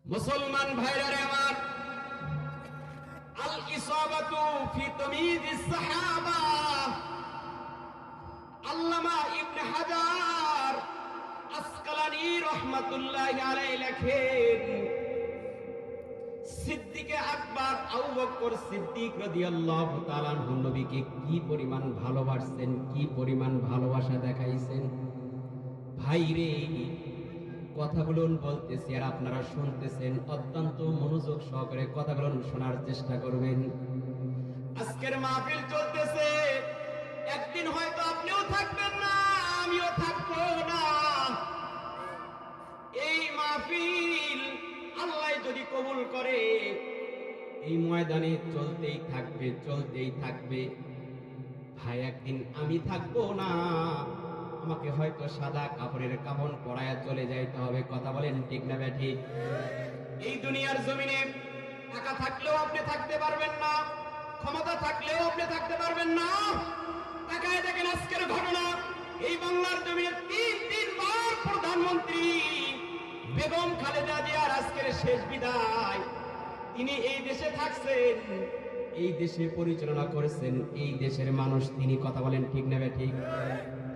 মুসলমান ভাইরা রে আমার, আল ইসাবাতু ফি তাময়িজিস সাহাবা, আল্লামা ইবনে হাজার আসকালানী রাহমাতুল্লাহি আলাইহি লেখেন, সিদ্দিকে আকবর আবু বকর সিদ্দিক রাদিয়াল্লাহু তাআলা আনহু নবীকে কি পরিমাণ ভালোবাসছেন, কি পরিমাণ ভালোবাসা দেখাইছেন। ভাইরে, কথাগুলো বলতেছি আর আপনারা শুনতেছেন, অত্যন্ত মনোযোগ সহকারে কথাগুলো শোনার চেষ্টা করবেন। আজকের মাহফিল চলতেছে, একদিন হয়তো আপনিও থাকবেন না, আমিও থাকবো না। এই মাহফিল আল্লাহ যদি কবুল করে, এই ময়দানে চলতেই থাকবে, চলতেই থাকবে। ভাই, একদিন আমি থাকবো না, আমাকে হয়তো সাদা কাপড়ের কাফন পরায়া চলে যাইতে হবে। কথা বলেন ঠিক না ঠিক? এই দুনিয়ার জমিনে টাকা থাকলেও আপনি থাকতে পারবেন না, ক্ষমতা থাকলেও আপনি থাকতে পারবেন না। তাকায় দেখেন আজকের ঘটনা, এই বাংলার জমিনে তিনবার প্রধানমন্ত্রী বেগম খালেদা জিয়ার আজকের শেষ বিদায়। তিনি এই দেশে থাকছেন, এই দেশে পরিচালনা করেছেন, এই দেশের মানুষ তিনি। কথা বলেন ঠিক না ঠিক?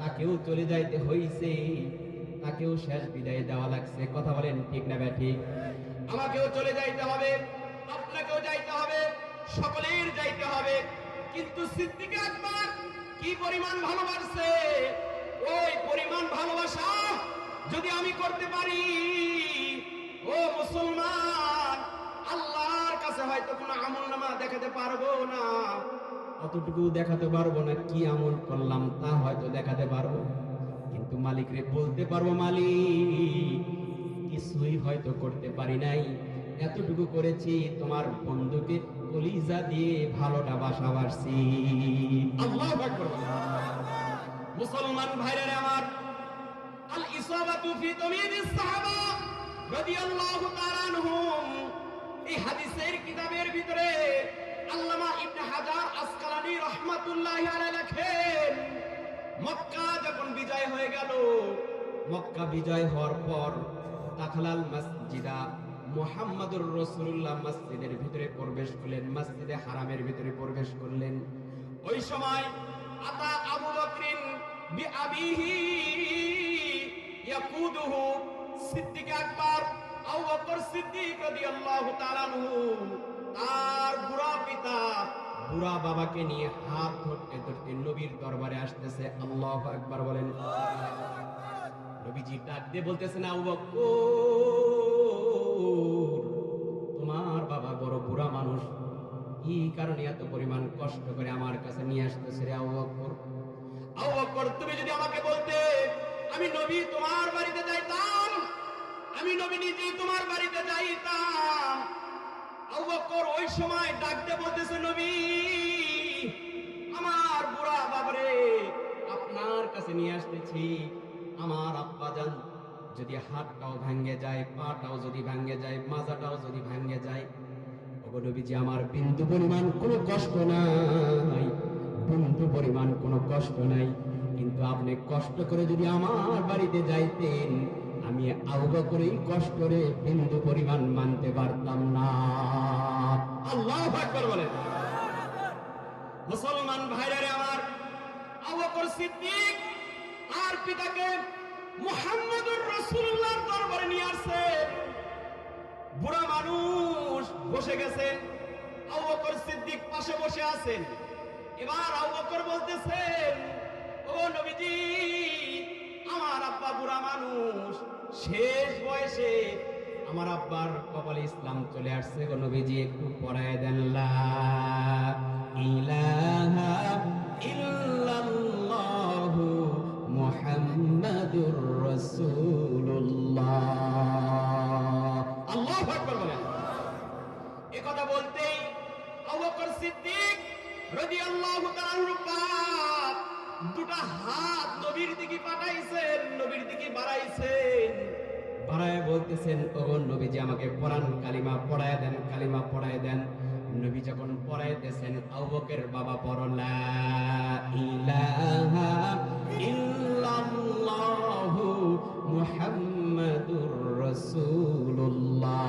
তাকেও চলে যাইতে হইছে, তাকেও শেষ বিদায় দেওয়া লাগছে। কথা বলেন ঠিক না ঠিক? আমাকেও চলে যাইতে হবে, আপনাকেও যাইতে হবে, সকলের যাইতে হবে। কিন্তু সিদ্দিক আকবর কি পরিমাণ ভালোবাসছে, ওই পরিমাণ ভালোবাসা যদি আমি করতে পারি, ও মুসলমান, আল্লাহর কাছে হয়তো কোনো আমলনামা দেখাতে পারবো না, অতটুকু দেখাতে পারবো না কি আমল করলাম তা হয়তো দেখাতে পারবো, কিন্তু মালিকরে বলতে পারবো, মালিক কিছুই হয়তো করতে পারি নাই, এতটুকু করেছি, তোমার বন্ধুকে কলিজা দিয়ে ভালোটা বাসাবাসি। আল্লাহু আকবার। মুসলমান ভাইরা আমার, আল ইসাবাতু ফি তাময়িজিস সাহাবা রাদিয়াল্লাহু তাআলা আনহুম, এই হাদিসের কিতাবের ভিতরে আল্লামা ইবনে হাজার আসকালানী রাহমাতুল্লাহি আলাইহি লেখেন, মক্কা যখন বিজয় হয়ে গেল, মক্কা বিজয় হওয়ার পর দাখালাল মসজিদা, মুহাম্মাদুর রাসূলুল্লাহ মসজিদের ভিতরে প্রবেশ করলেন, মসজিদে হারামের ভিতরে প্রবেশ করলেন। ওই সময় আতা আবু বকরিন বিআবিহি ইয়াকুদুহু, সিদ্দিক আকবর আবু বকর সিদ্দিক রাদিয়াল্লাহু তাআলা আনহু তার বুড়া পিতা, বুড়া বাবাকে নিয়ে হাত ধরতে ধরতে নবীর দরবারে আসতেছে। আল্লাহু আকবার বলেন। নবীজি ডাক দিয়ে বলতেছেন, আবু বকর, তোমার বাবা বড় বুড়া মানুষ, কি কারণে এত পরিমাণ কষ্ট করে আমার কাছে নিয়ে আসতেছে রে আবু বকর? আবু বকর, তুমি যদি আমাকে বলতে, আমি নবী তোমার বাড়িতে যাইতাম, আমি নবী নিজে তোমার বাড়িতে যাইতাম। আবু বকর ওই সময় ডাকতে বলতেছে, নবী, আমার বুড়া বাবারে আপনার কাছে নিয়ে আসতেছি। আমার আব্বাজান যদি হাতটাও ভাঙ্গে যায়, পাটাও যদি ভাঙ্গে যায়, মাজাটাও যদি ভাঙ্গে যায়, ওগো নবীজি, আমার বিন্দু পরিমাণ কোনো কষ্ট নাই, বিন্দু পরিমাণ কোনো কষ্ট নাই, কিন্তু আপনি কষ্ট করে যদি আমার বাড়িতে যাইতেন, আমি আবু বকরই কষ্ট করে বিন্দু পরিমাণ মানতে পারতাম না। আল্লাহু আকবার বলেন। মুসলমান ভাইরা রে আমার, আবু বকর সিদ্দিক আর পিতাকে মুহাম্মদুর রাসূলুল্লাহর দরবারে নিয়ে আসছে। বুড়া মানুষ বসে গেছেন, আবু বকর সিদ্দিক পাশে বসে আছেন। এবার আবু বকর বলতেছেন, ও নবীজি, আমার আব্বা বুড়া মানুষ, শেষ বয়সে আমার আব্বার কপালে ইসলাম চলে আসছে, গো নবীজি একটু পড়ায় দেন, লা ইলাহা ইল্লাল্লাহু মুহাম্মাদুর রাসূলুল্লাহ। আল্লাহু আকবার বলেন। এই কথা বলতেই আবু বকর সিদ্দিক রাদিয়াল্লাহু তাআলা আনহু দুটা হাত নবীর দিকে পাঠাইছেন, নবীর দিকে বাড়াইছেন, বাড়ায় বলতেছেন, ও নবীজি, আমাকে পড়ান, কালিমা পড়ায় দেন, কালিমা পড়ায় দেন। নবী যখন পড়াইতেছেন, আবু বকরের বাবা পড়ো, লা ইলাহা ইল্লাল্লাহু মুহাম্মাদুর রাসূলুল্লাহ।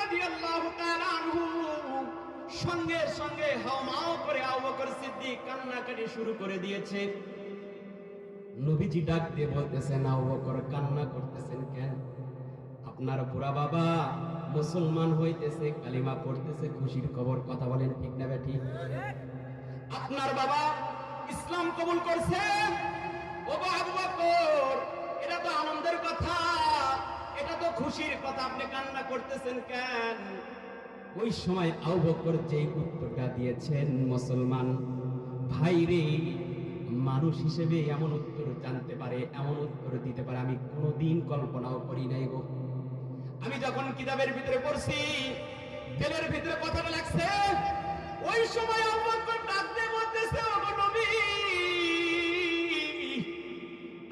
রাদিয়াল্লাহু তাআলা আনহু সঙ্গে সঙ্গে হাওমাও করে আবু বকর সিদ্দিক কান্নাকাটি শুরু করে দিয়েছে। নবীজি ডাক দিয়ে বলতেছেন, আবু বকর কান্না করতেছেন কেন? আপনার বুড়া বাবা মুসলমান হইতেছে, কালিমা পড়তেছে, খুশির খবর। কথা বলেন ঠিক না বেঠিক? আপনার বাবা ইসলাম কবুল করছে, ও আবু বকর, এটা তো আনন্দের কথা, এটা তো খুশির কথা, আপনি কান্না করতেছেন কেন? ওই সময় আবু বকর যে উত্তরটা দিয়েছেন, মুসলমান ভাইরে, মানুষ হিসেবে এমন উত্তর জানতে পারে, এমন উত্তর দিতে পারে, আমি কোনোদিন কল্পনাও করি নাই গো। আমি যখন কিতাবের ভিতরে পড়ছি, তেলের ভিতরে কথাটা লাগছে, ওই সময় আবু বকর ডাক দিয়ে বলতেছে, ও নবী,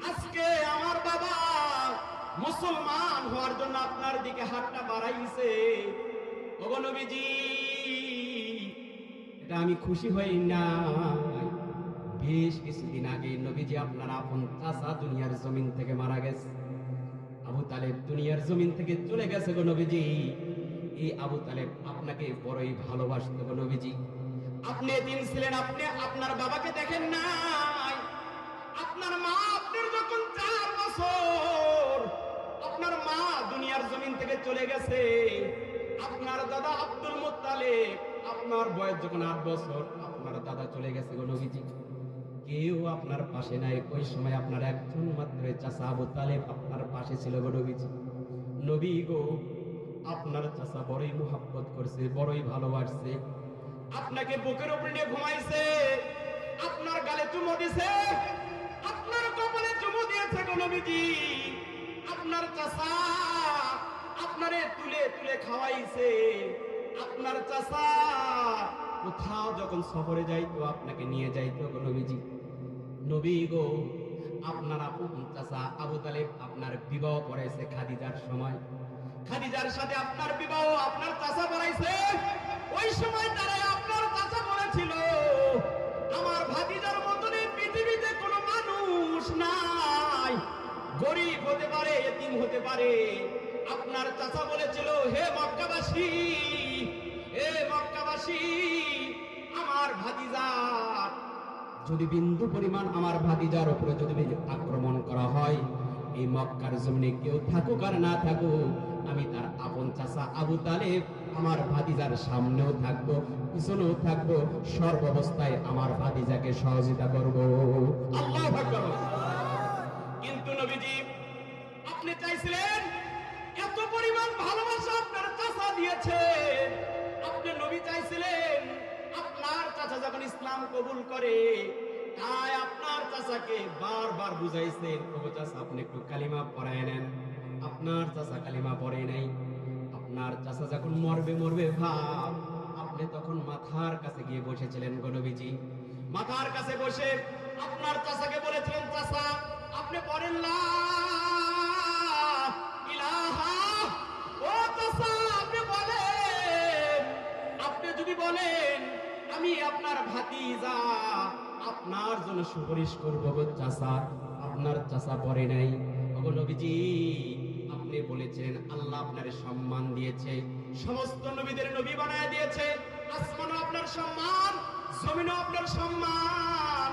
আজকে আমার বাবা মুসলমান হওয়ার জন্য আপনার দিকে হাতটা বাড়াইছে। ও নবীজি, এটা আমি খুশি হই না। বেশ কিছুদিন আগে নবীজি আপনার আপন চাচা দুনিয়ার জমিন থেকে মারা গেছে। আবু তালেব দুনিয়ার জমিন থেকে চলে গেছে গো নবীজি। এই আবু তালেব আপনাকে বড়ই ভালোবাসতো গো নবীজি। আপনি এতিম ছিলেন, আপনি আপনার বাবাকে দেখেন নাই। আপনার মা আপনার যখন 4 বছর, আপনার মা দুনিয়ার জমিন থেকে চলে গেছে। আপনার দাদা আব্দুল মুত্তালিব, আপনার বয়স যখন 8 বছর, আপনার দাদা চলে গেছে গো নবীজি। কেউ আপনার পাশে নাই। ওই সময় আপনার একজন মাত্র চাচা আবু তালেব আপনার পাশে ছিল গো নবীজি। নবী গো, আপনার চাচা বড়ই মুহাব্বত করছে, বড়ই ভালোবাসছে, আপনাকে বুকের উপর নিয়ে ঘুমাইছে, আপনার গালে চুমো দিছে, আপনার কপালে চুমো দিয়েছে গো নবীজি। আপনার চাচা আপনারে তুলে তুলে খাওয়াইছে। আপনার চাচা কোথাও যখন সফরে যাইতো আপনাকে নিয়ে যাইতো গো নবীজি। নবী গো, আপনার আপন চাচা আবু তালেব আপনার বিবাহ করাইছে খাদিজার সময়। খাদিজার সাথে আপনার বিবাহ আপনার চাচা করাইছে। ওই সময় তারা আপনার চাচা বলেছিল, আমার ভাতিজার মতন এই পৃথিবীতে কোনো মানুষ নাই, গরিব হতে পারে, এতিম হতে পারে। আপনার চাচা বলেছিল, হে মক্কাবাসী, হে মক্কাবাসী, আমার ভাতিজার যদি বিন্দু পরিমাণ আমার ভাতিজার উপরে যদি আক্রমণ করা হয়, এই মক্কার জমিনে কেউ থাকুক আর না থাকুক, আমি তার আপন চাচা আবু তালেব আমার ভাতিজার সামনেও থাকবো, পিছনেও থাকবো, সর্বাবস্থায় আমার ভাতিজাকে সহযোগিতা করবো। আল্লাহু আকবার। কিন্তু নবীজি, আপনি চাইছিলেন, এত পরিমাণ ভালোবাসা আপনার চাচা দিয়েছে, আপনি নবী চাইছিলেন আপনার চাচা যখন ইসলাম কবুল করে, তাই আপনার চাচাকে বারবার বুঝাইছেন, ওগো চাচা আপনি একটু কালিমা পড়ায় নেন। আপনার চাচা কালিমা পড়ে নাই। আপনার চাচা যখন মরবে মরবে ভাব, আপনি তখন মাথার কাছে গিয়ে বসেছিলেন গো নবীজি। মাথার কাছে বসে আপনার চাচাকে বলেছিলেন, চাচা আপনি পড়েন লা ইলাহা, ও চাচা আপনি বলেন, আপনি যদি বলেন আমি আপনার ভাতিজা, আপনার জন্য সুপারিশ করবো গো চাচা। আপনার চাচা পড়ে নাই। ওগো নবীজি, আপনি বলেছেন আল্লাহ আপনার সম্মান দিয়েছে, সমস্ত নবীদের নবী বানায় দিয়েছে, আসমানও আপনার সম্মান, জমিনও আপনার সম্মান।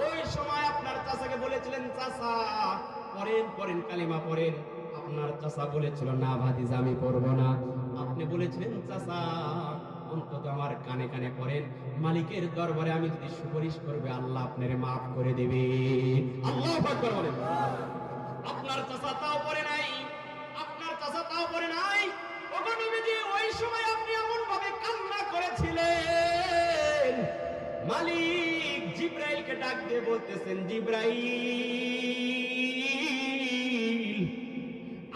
ওই সময় আপনার চাচাকে বলেছিলেন, চাচা পড়েন পড়েন কালিমা পড়েন। আপনার চাচা বলেছিল, না ভাতিজা আমি পড়বো না। আপনি বলেছিলেন, চাচা অন্তত আমার কানে কানে পড়েন, মালিকের দরবারে আমি যদি সুপারিশ করবে আল্লাহ আপনারে মাফ করে দেবে। আল্লাহু আকবার বলেন। আপনার চাচা তাও পড়ে নাই, আপনার চাচা তাও পড়ে নাই। ওগো নবীজি, ওই সময় আপনি এমন ভাবে কান্না করেছিলেন, মালিক জিব্রাইলকে ডাক দিয়ে বলতেছেন, জিব্রাইল,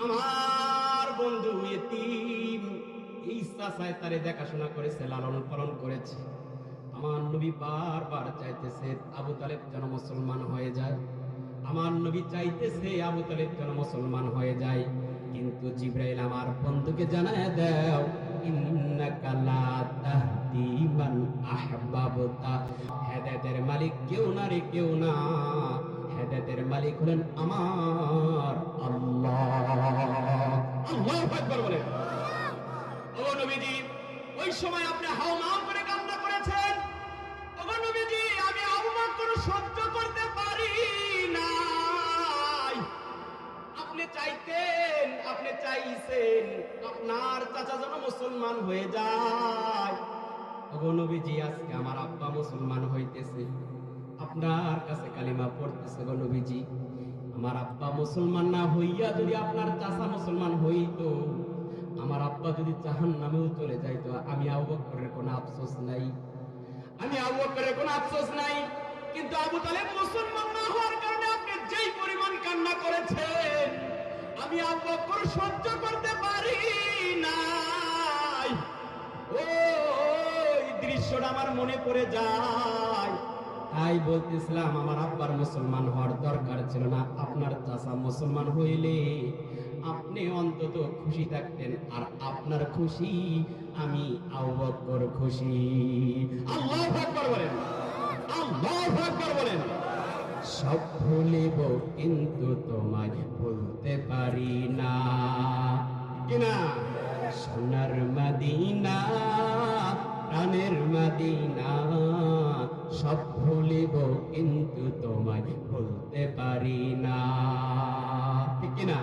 আমার বন্ধু এতিম, এই চাচায় তারে দেখাশোনা করেছে, লালন পালন করেছে। আমার নবী বারবার চাইতেছে আবু তালেব যেন মুসলমান হয়ে যায়, আমার নবী চাইতেছে আবু তালেব যেন মুসলমান হয়ে যায়। কিন্তু জিব্রাইল আমার বন্ধুকে জানায় দাও, ইন্নাকা লা তাহদি মান আহবাবতা, হেদায়েতের মালিক কেউ না রে, কেউ না, হেদায়েতের মালিক হলেন আমার আল্লাহ। আল্লাহু আকবার বলেন। ও নবীজি, ওই সময় আপনি হাউমাউ করে কান্না করেছেন। ও নবীজি, আমি আবু বকর সহ্য করতে পারি না। আপনি চাইতেন, আপনি চাইছেন আপনার চাচা যেন মুসলমান হয়ে যায়। ওগো নবীজি, আজকে আমার আব্বা মুসলমান হইতেছে, আপনার কাছে কালিমা পড়তেছে। গো নবীজি, আমার আব্বা মুসলমান না হইয়া যদি আপনার চাচা মুসলমান হইতো, আমার আব্বা যদি জাহান্নামেও চলে যাইতো, আমি আবু বকরের কোনো আফসোস নাই, আমি আবু বকরের কোনো আফসোস নাই। কিন্তু আবু তালেব মুসলমান না হওয়ার কারণে আপনি যেই পরিমাণ কান্না করেছেন, আমি আবু বকর সহ্য করতে পারি নাই। ওই দৃশ্যটা আমার মনে পড়ে যায়। তাই বলতেছিলাম, আমার আব্বার মুসলমান হওয়ার দরকার ছিল না। আপনার চাচা মুসলমান হইলে আপনি অন্তত খুশি থাকতেন, আর আপনার খুশি আমি আবু বকর খুশি। আল্লাহু আকবার বলেন, আল্লাহু আকবার বলেন। সব ভুলিব কিন্তু তোমায় ভুলতে পারি না, কিনা? সোনার মদিনা, প্রাণের মদিনা, সব ভুলিব কিন্তু তোমায় ভুলতে পারি না, ঠিক কিনা?